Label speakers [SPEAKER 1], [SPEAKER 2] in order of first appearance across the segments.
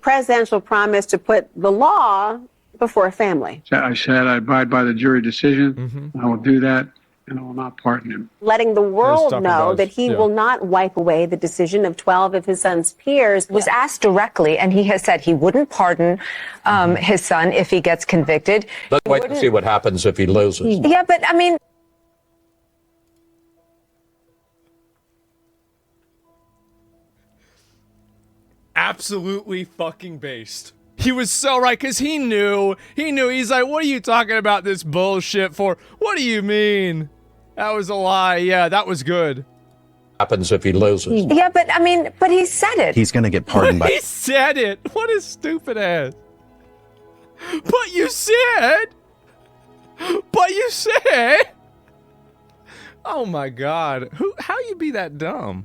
[SPEAKER 1] presidential promise to put the law before family.
[SPEAKER 2] I said I abide by the jury decision. I will do that, and I will not pardon him.
[SPEAKER 1] Letting the world know that he will not wipe away the decision of 12 of his son's peers.
[SPEAKER 3] Was asked directly, and he has said he wouldn't pardon his son if he gets convicted.
[SPEAKER 4] Let's wait and see what happens if he loses.
[SPEAKER 3] Yeah, but I mean...
[SPEAKER 5] Absolutely fucking based. He was so right, because he knew. He's like, what are you talking about this bullshit for? What do you mean? That was a lie. Yeah, that was good.
[SPEAKER 4] Happens if he loses.
[SPEAKER 3] Yeah, but I mean, but he said it.
[SPEAKER 6] He's going to get pardoned by...
[SPEAKER 5] He said it. What a stupid ass. But you said. Oh my God. How you be that dumb?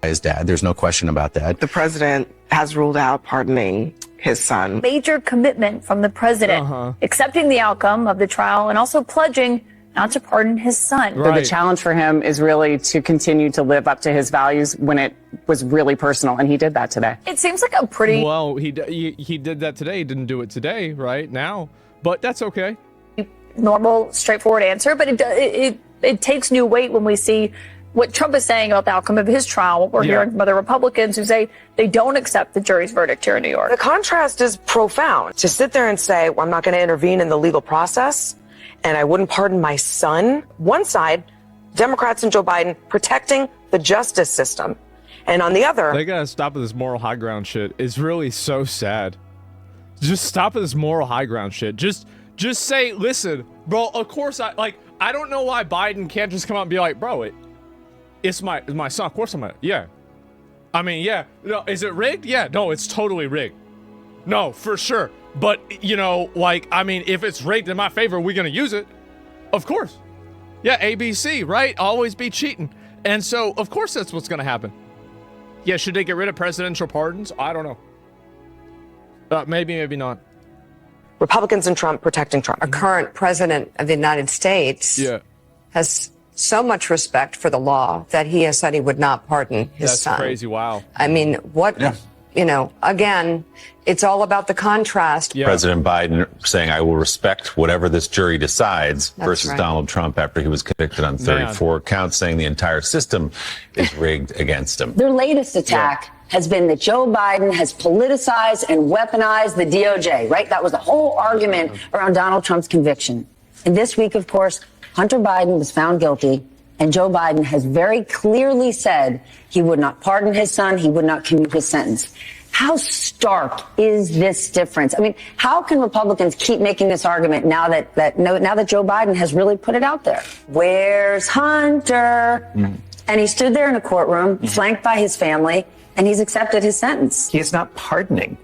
[SPEAKER 6] His dad. There's no question about that.
[SPEAKER 7] The president has ruled out pardoning his son.
[SPEAKER 8] Major commitment from the president, accepting the outcome of the trial and also pledging not to pardon his son.
[SPEAKER 5] Right.
[SPEAKER 9] So the challenge for him is really to continue to live up to his values when it was really personal, and he did that today.
[SPEAKER 8] It seems like a pretty...
[SPEAKER 5] Well, he did that today. He didn't do it today, right now. But that's okay.
[SPEAKER 8] normal, straightforward answer, but it takes new weight when we see what Trump is saying about the outcome of his trial, what we're hearing from other Republicans who say they don't accept the jury's verdict here in New York.
[SPEAKER 7] The contrast is profound. To sit there and say, well, I'm not going to intervene in the legal process, and I wouldn't pardon my son. One side, Democrats and Joe Biden protecting the justice system. And on the other...
[SPEAKER 5] They gotta stop with this moral high ground shit. It's really so sad. Just stop with this moral high ground shit. Just say, listen, bro, of course I don't know why Biden can't just come out and be like, bro, it's my son. Of course I'm gonna, yeah. I mean, yeah. No, is it rigged? Yeah, no, it's totally rigged. No, for sure. But, you know, like, I mean, if it's rigged in my favor, we're gonna use it. Of course. Yeah, ABC, right? Always be cheating. And so, of course that's what's gonna happen. Yeah, should they get rid of presidential pardons? I don't know. Maybe, maybe not.
[SPEAKER 7] Republicans and Trump protecting Trump.
[SPEAKER 3] Our current president of the United States has so much respect for the law that he has said he would not pardon his son.
[SPEAKER 5] That's crazy. Wow.
[SPEAKER 3] I mean, what, you know, again, it's all about the contrast.
[SPEAKER 10] Yeah. President Biden saying, I will respect whatever this jury decides versus Donald Trump after he was convicted on 34 counts, saying the entire system is rigged against him.
[SPEAKER 11] Their latest attack has been that Joe Biden has politicized and weaponized the DOJ, right? That was the whole argument around Donald Trump's conviction. And this week, of course, Hunter Biden was found guilty, and Joe Biden has very clearly said he would not pardon his son, he would not commute his sentence. How stark is this difference? I mean, how can Republicans keep making this argument now that Joe Biden has really put it out there? Where's Hunter? And he stood there in a courtroom, flanked by his family, and he's accepted his sentence.
[SPEAKER 12] He is not pardoning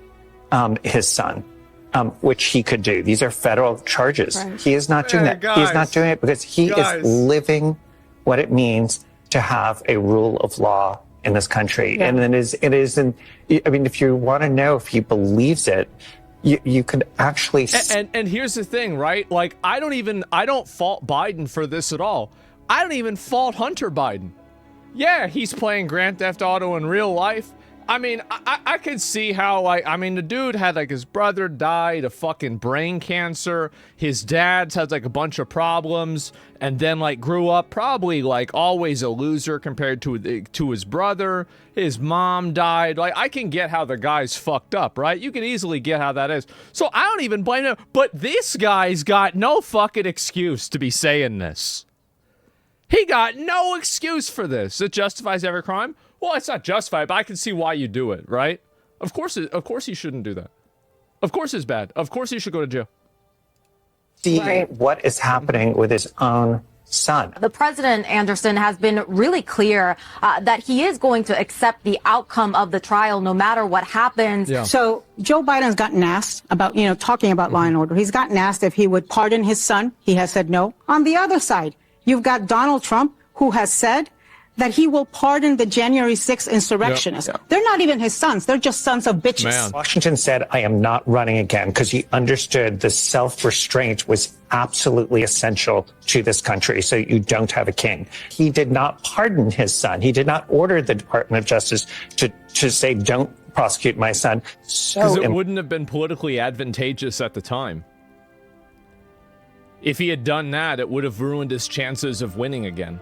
[SPEAKER 12] his son, which he could do. These are federal charges. Right. He is not doing that.
[SPEAKER 5] Guys,
[SPEAKER 12] he is not doing it because he is living what it means to have a rule of law in this country. Yeah. And it isn't, I mean, if you want to know if he believes it, you could actually...
[SPEAKER 5] And here's the thing, right? Like, I don't fault Biden for this at all. I don't even fault Hunter Biden. Yeah, he's playing Grand Theft Auto in real life. I mean, I could see how, like, I mean, the dude had, like, his brother died of fucking brain cancer. His dad's had, like, a bunch of problems. And then, like, grew up probably, like, always a loser compared to his brother. His mom died. Like, I can get how the guy's fucked up, right? You can easily get how that is. So I don't even blame him. But this guy's got no fucking excuse to be saying this. He got no excuse for this. It justifies every crime. Well, it's not justified, but I can see why you do it, right? Of course he shouldn't do that. Of course it's bad. Of course he should go to jail.
[SPEAKER 12] See what is happening with his own son.
[SPEAKER 13] The president, Anderson, has been really clear that he is going to accept the outcome of the trial no matter what happens.
[SPEAKER 14] Yeah. So Joe Biden's gotten asked about, talking about law and order. He's gotten asked if he would pardon his son. He has said no. On the other side, you've got Donald Trump, who has said that he will pardon the January 6th insurrectionists. They're not even his sons. They're just sons of bitches.
[SPEAKER 12] Man. Washington said, I am not running again because he understood the self-restraint was absolutely essential to this country so you don't have a king. He did not pardon his son. He did not order the Department of Justice to say don't prosecute my son.
[SPEAKER 5] Because it wouldn't have been politically advantageous at the time. If he had done that, it would have ruined his chances of winning again.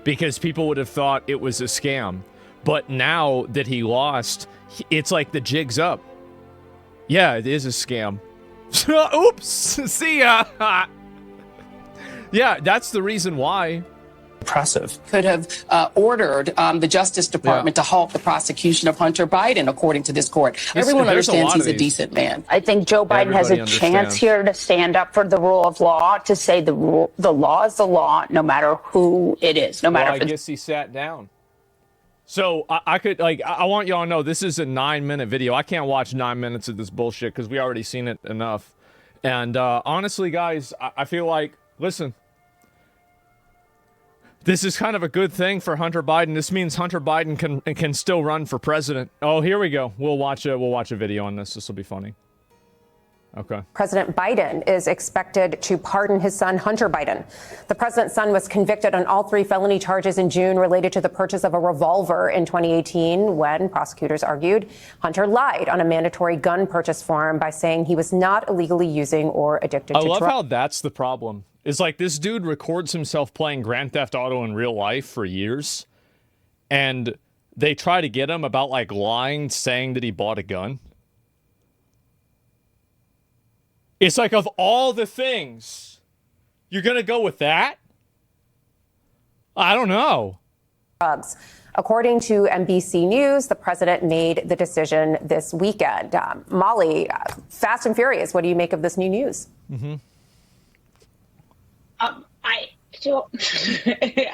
[SPEAKER 5] Because people would have thought it was a scam. But now that he lost, it's like the jig's up. Yeah, it is a scam. Oops! See ya! Yeah, that's the reason why.
[SPEAKER 12] Impressive.
[SPEAKER 15] Could have ordered the Justice Department to halt the prosecution of Hunter Biden, according to this court. Everyone understands he's a decent man.
[SPEAKER 16] I think Joe Biden has a chance here to stand up for the rule of law, to say the law is the law, no matter who it is, no matter.
[SPEAKER 5] I guess he sat down. So I could, like, I want y'all to know this is a 9-minute video. I can't watch 9 minutes of this bullshit because we already seen it enough. And honestly, guys, I feel like, listen, this is kind of a good thing for Hunter Biden. This means Hunter Biden can still run for president. Oh, here we go. We'll watch a video on this. This will be funny. Okay.
[SPEAKER 17] President Biden is expected to pardon his son, Hunter Biden. The president's son was convicted on all 3 felony charges in June related to the purchase of a revolver in 2018 when prosecutors argued Hunter lied on a mandatory gun purchase form by saying he was not illegally using or addicted to drugs.
[SPEAKER 5] I love how that's the problem. It's like this dude records himself playing Grand Theft Auto in real life for years, and they try to get him about, like, lying, saying that he bought a gun. It's like, of all the things, you're going to go with that? I don't know.
[SPEAKER 17] According to NBC News, the president made the decision this weekend. Molly, fast and furious, what do you make of this new news?
[SPEAKER 5] Mm-hmm.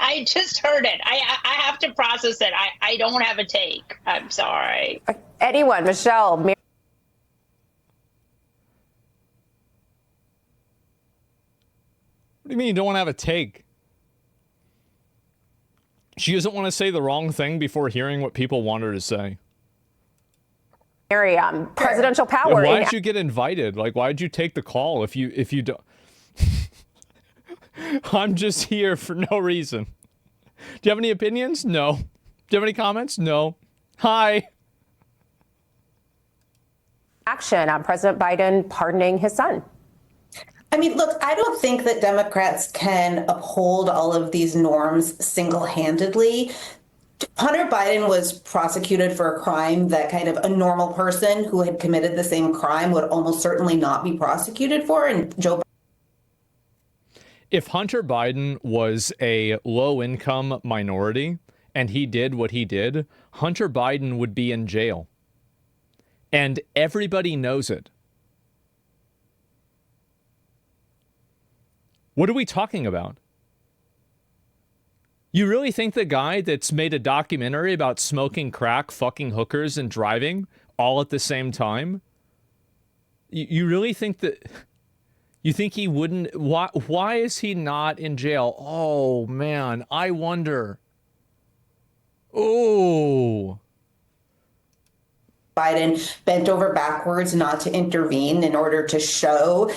[SPEAKER 18] I just heard it. I have to process it. I don't have a take. I'm sorry.
[SPEAKER 17] Anyone, Michelle, Mary.
[SPEAKER 5] What do you mean you don't want to have a take? She doesn't want to say the wrong thing before hearing what people want her to say.
[SPEAKER 17] Mary, presidential power.
[SPEAKER 5] Why did you get invited? Like, why did you take the call if you don't? I'm just here for no reason. Do you have any opinions? No. Do you have any comments? No. Hi.
[SPEAKER 17] Action on President Biden pardoning his son.
[SPEAKER 19] I mean, look, I don't think that Democrats can uphold all of these norms single-handedly. Hunter Biden was prosecuted for a crime that kind of a normal person who had committed the same crime would almost certainly not be prosecuted for. And Joe.
[SPEAKER 5] If Hunter Biden was a low-income minority and he did what he did, Hunter Biden would be in jail. And everybody knows it. What are we talking about? You really think the guy that's made a documentary about smoking crack, fucking hookers, and driving all at the same time? You really think that... You think he wouldn't... Why is he not in jail? Oh, man. I wonder. Oh...
[SPEAKER 19] Biden bent over backwards not to intervene in order to show,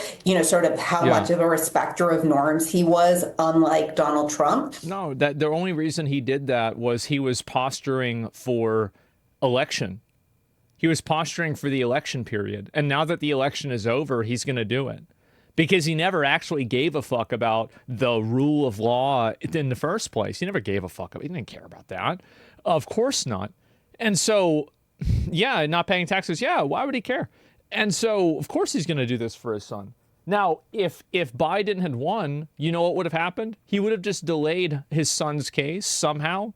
[SPEAKER 19] sort of how much of a respecter of norms he was, unlike Donald Trump.
[SPEAKER 5] No, the only reason he did that was he was posturing for election. He was posturing for the election period. And now that the election is over, he's going to do it. Because he never actually gave a fuck about the rule of law in the first place. He never gave a fuck. He didn't care about that. Of course not. And so... Yeah, not paying taxes. Yeah, why would he care? And so, of course, he's going to do this for his son. Now, if Biden had won, you know what would have happened? He would have just delayed his son's case somehow,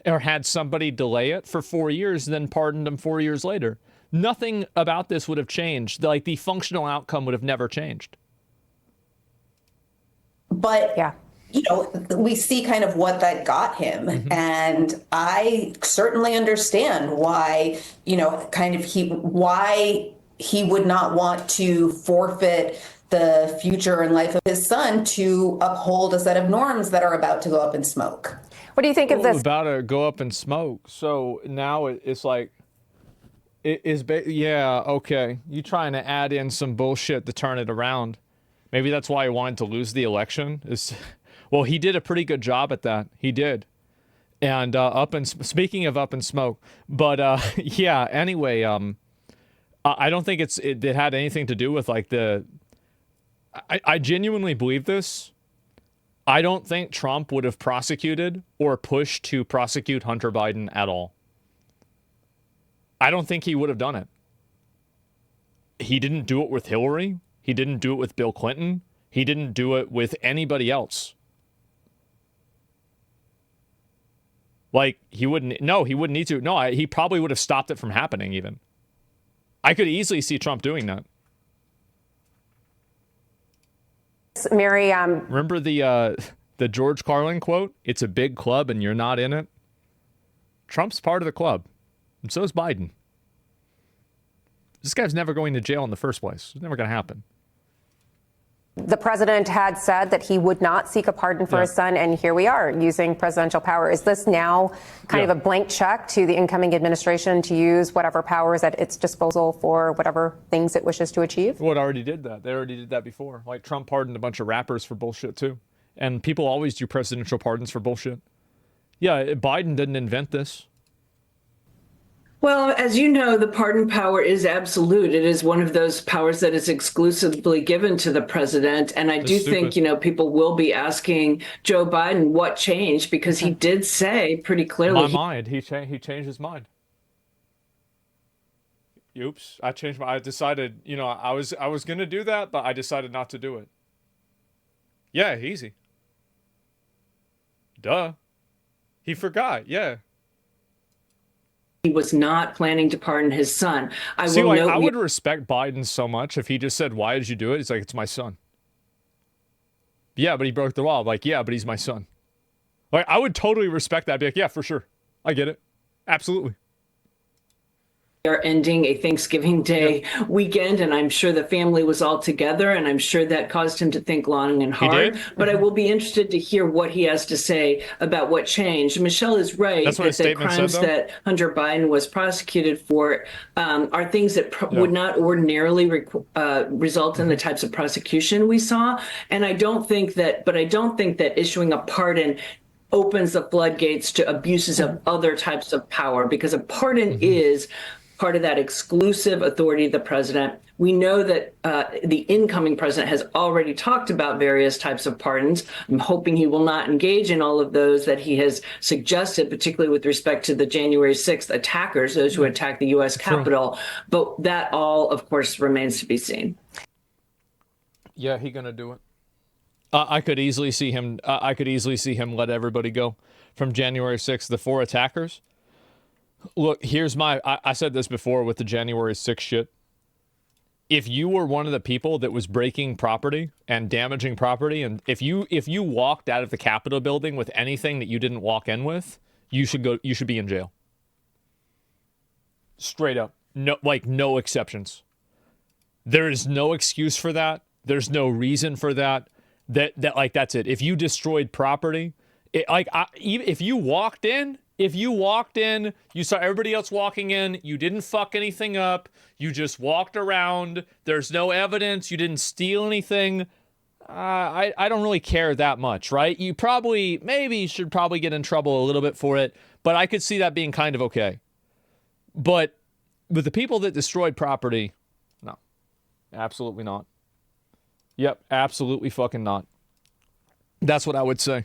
[SPEAKER 5] or had somebody delay it for 4 years, and then pardoned him 4 years later. Nothing about this would have changed. Like, the functional outcome would have never changed.
[SPEAKER 19] But yeah. We see kind of what that got him. Mm-hmm. And I certainly understand why, why he would not want to forfeit the future and life of his son to uphold a set of norms that are about to go up in smoke.
[SPEAKER 17] What do you think of this?
[SPEAKER 5] About to go up in smoke. So now it's like, yeah, okay. You trying to add in some bullshit to turn it around. Maybe that's why he wanted to lose the election. Well, he did a pretty good job at that. He did. And speaking of up in smoke, but yeah. Anyway, I don't think it had anything to do with like I genuinely believe this. I don't think Trump would have prosecuted or pushed to prosecute Hunter Biden at all. I don't think he would have done it. He didn't do it with Hillary. He didn't do it with Bill Clinton. He didn't do it with anybody else. Like, he wouldn't need to. No, he probably would have stopped it from happening even. I could easily see Trump doing that.
[SPEAKER 17] Mary,
[SPEAKER 5] remember the George Carlin quote? It's a big club and you're not in it. Trump's part of the club, and so is Biden. This guy's never going to jail in the first place. It's never going to happen.
[SPEAKER 17] The president had said that he would not seek a pardon for his son, and here we are using presidential power. Is this now kind of a blank check to the incoming administration to use whatever power is at its disposal for whatever things it wishes to achieve?
[SPEAKER 5] Well, it already did that. They already did that before. Like, Trump pardoned a bunch of rappers for bullshit, too. And people always do presidential pardons for bullshit. Yeah, Biden didn't invent this.
[SPEAKER 20] Well, as you know, the pardon power is absolute. It is one of those powers that is exclusively given to the president. And I do think, people will be asking Joe Biden what changed, because he did say pretty clearly.
[SPEAKER 5] My mind. He changed his mind. Oops. I decided, I was going to do that, but I decided not to do it. Yeah, easy. Duh. He forgot. Yeah.
[SPEAKER 20] He was not planning to pardon his son. I
[SPEAKER 5] would respect Biden so much if he just said, "Why did you do it?" It's like, it's my son. Yeah, but he broke the law. Like, yeah, but he's my son. Like, I would totally respect that. I'd be like, yeah, for sure. I get it. Absolutely.
[SPEAKER 20] Are ending a Thanksgiving Day weekend, and I'm sure the family was all together, and I'm sure that caused him to think long and hard. But I will be interested to hear what he has to say about what changed. Michelle is right that the crimes that Hunter Biden was prosecuted for are things that would not ordinarily result in the types of prosecution we saw. And I don't think that issuing a pardon opens the floodgates to abuses of other types of power, because a pardon is part of that exclusive authority of the president. We know that the incoming president has already talked about various types of pardons. I'm hoping he will not engage in all of those that he has suggested, particularly with respect to the January 6th attackers, those who attacked the U.S. Capitol. But that all, of course, remains to be seen.
[SPEAKER 5] Yeah, he's gonna do it. I could easily see him. Let everybody go from January 6th. The 4 attackers. Look, here's I said this before with the January 6th shit. If you were one of the people that was breaking property and damaging property, and if you walked out of the Capitol building with anything that you didn't walk in with, you should be in jail. Straight up. No exceptions. There is no excuse for that. There's no reason for that. That's it. If you destroyed property, if you walked in, you saw everybody else walking in, you didn't fuck anything up, you just walked around, there's no evidence, you didn't steal anything, I don't really care that much, right? You should probably get in trouble a little bit for it, but I could see that being kind of okay. But with the people that destroyed property, no. Absolutely not. Yep, absolutely fucking not. That's what I would say.